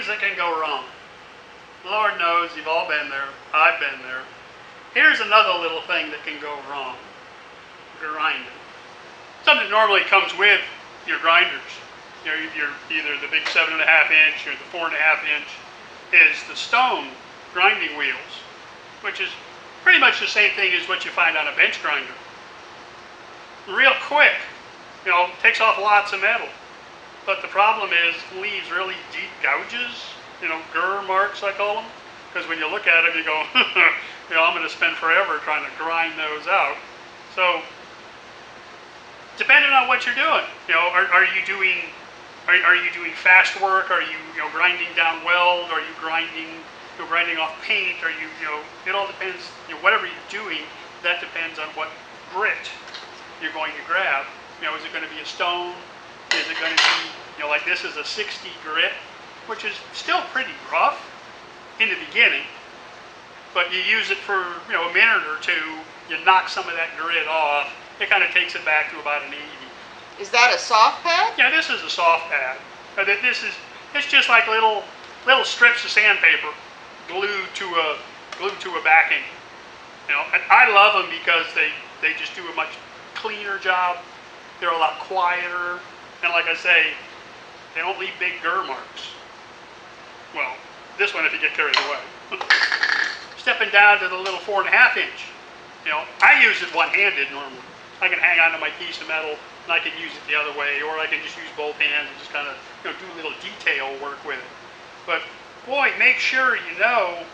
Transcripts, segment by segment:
things that can go wrong. Lord knows you've all been there. I've been there. Here's another little thing that can go wrong. Grinding. Something that normally comes with your grinders. You know, you're either the big 7.5 inch or the 4.5 inch is the stone grinding wheels, which is pretty much the same thing as what you find on a bench grinder. Real quick, you know, takes off lots of metal. But the problem is it leaves really deep gouges, you know, gur marks I call them. Because when you look at them you go, you know, I'm going to spend forever trying to grind those out. So, depending on what you're doing, you know, are you doing fast work? Are you, you know, grinding down weld? Are you grinding off paint? Are you, you know, it all depends, you know, whatever you're doing, that depends on what grit you're going to grab. You know, is it going to be a stone? Is it going to be, you know, like this is a 60 grit, which is still pretty rough in the beginning, but you use it for, you know, a minute or two, you knock some of that grit off, it kind of takes it back to about an 80. Is that a soft pad? Yeah, this is a soft pad. It's just like little strips of sandpaper glued to a backing. You know, and I love them because they just do a much cleaner job. They're a lot quieter, and like I say, they don't leave big gur marks. Well, this one if you get carried away. Stepping down to the little 4.5 inch. You know, I use it one-handed normally. I can hang onto my piece of metal and I can use it the other way, or I can just use both hands and just kind of, you know, do a little detail work with it. But boy, make sure you know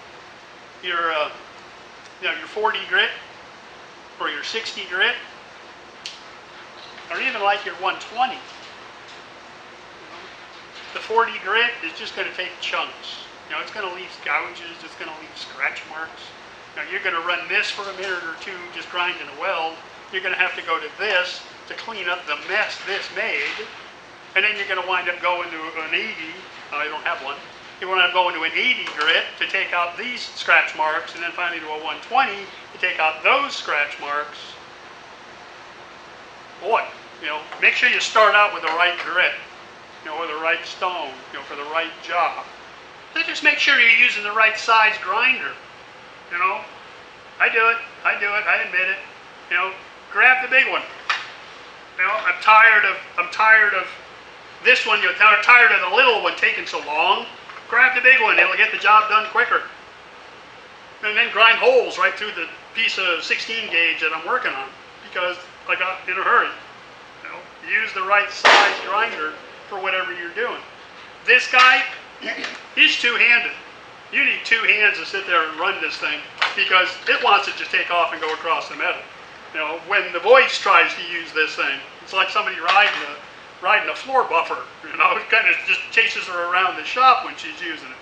your 40 grit or your 60 grit, or even like your 120. The 40 grit is just going to take chunks. You know, it's going to leave gouges, it's going to leave scratch marks. Now you're going to run this for a minute or two just grinding a weld. You're going to have to go to this to clean up the mess this made. And then you're going to wind up going to an 80. I don't have one. You want to go into an 80 grit to take out these scratch marks, and then finally to a 120 to take out those scratch marks. Boy, you know, make sure you start out with the right grit, you know, or the right stone, you know, for the right job. So just make sure you're using the right size grinder. You know, I do it, I admit it. You know, grab the big one. You know, I'm tired of this one, you're tired of the little one taking so long. Grab the big one, it'll get the job done quicker. And then grind holes right through the piece of 16 gauge that I'm working on, because I got in a hurry. You know, use the right size grinder for whatever you're doing. This guy, he's two-handed. You need two hands to sit there and run this thing, because it wants to just take off and go across the metal. You know, when the voice tries to use this thing, it's like somebody riding a floor buffer. You know, it kind of just chases her around the shop when she's using it.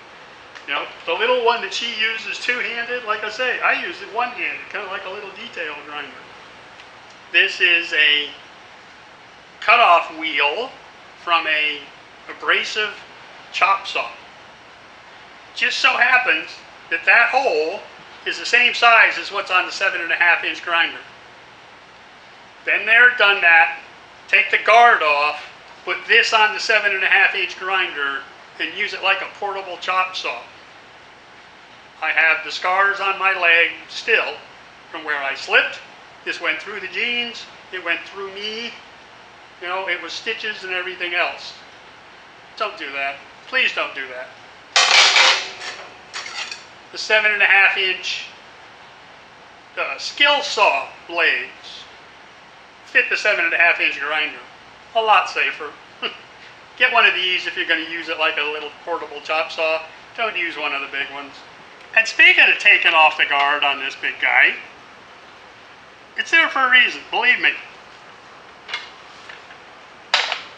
You know, the little one that she uses two-handed, like I say, I use it one-handed, kind of like a little detail grinder. This is a cutoff wheel from a abrasive chop saw. Just so happens that that hole is the same size as what's on the 7.5 inch grinder. Been there, done that. Take the guard off, put this on the 7.5 inch grinder, and use it like a portable chop saw. I have the scars on my leg still from where I slipped. This went through the jeans, it went through me. You know, it was stitches and everything else. Don't do that. Please don't do that. The 7.5 inch skill saw blades fit the 7.5 inch grinder. A lot safer. Get one of these if you're going to use it like a little portable chop saw. Don't use one of the big ones. And speaking of taking off the guard on this big guy, it's there for a reason, believe me.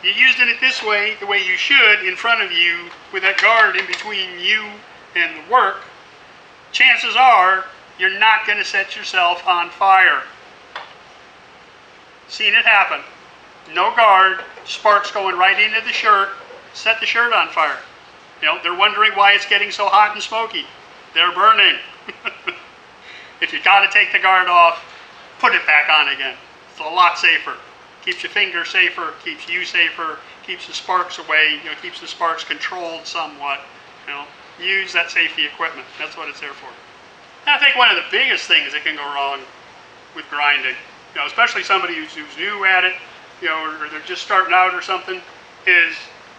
You're using it this way, the way you should, in front of you, with that guard in between you and the work. Chances are you're not going to set yourself on fire. Seen it happen. No guard, sparks going right into the shirt, set the shirt on fire. You know, they're wondering why it's getting so hot and smoky. They're burning. If you got to take the guard off, put it back on again. It's a lot safer. Keeps your finger safer, keeps you safer, keeps the sparks away, you know, keeps the sparks controlled somewhat. You know, use that safety equipment. That's what it's there for. And I think one of the biggest things that can go wrong with grinding, you know, especially somebody who's new at it, you know, or they're just starting out or something, is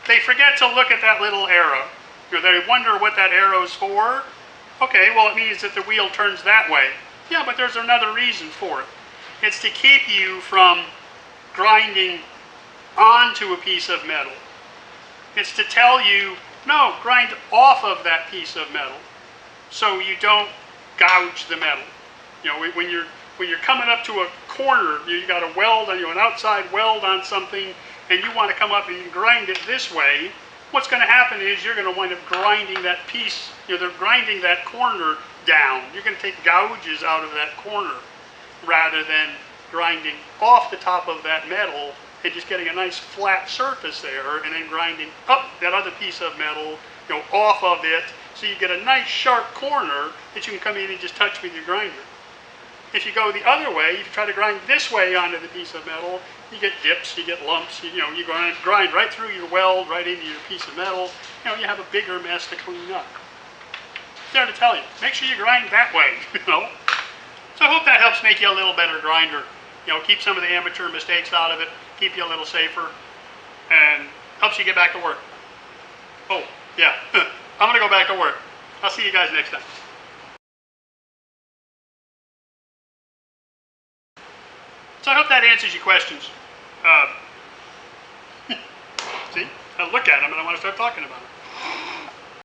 they forget to look at that little arrow. You know, they wonder what that arrow's for. Okay, well, it means that the wheel turns that way. Yeah, but there's another reason for it. It's to keep you from grinding onto a piece of metal. It's to tell you, no, grind off of that piece of metal so you don't gouge the metal. You know, when you're coming up to a corner, you got a weld on you, an outside weld on something, and you want to come up and you grind it this way, what's going to happen is you're going to wind up grinding that piece, you know, they're grinding that corner down. You're going to take gouges out of that corner rather than grinding off the top of that metal and just getting a nice flat surface there and then grinding up that other piece of metal, you know, off of it, so you get a nice sharp corner that you can come in and just touch with your grinder. If you go the other way, if you try to grind this way onto the piece of metal, you get dips, you get lumps, you know, you grind right through your weld, right into your piece of metal, you know, you have a bigger mess to clean up. It's there to tell you, make sure you grind that way, you know. So I hope that helps make you a little better grinder. You know, keep some of the amateur mistakes out of it, keep you a little safer, and helps you get back to work. Oh, yeah, I'm gonna go back to work. I'll see you guys next time. So I hope that answers your questions. See, I look at them and I want to start talking about them.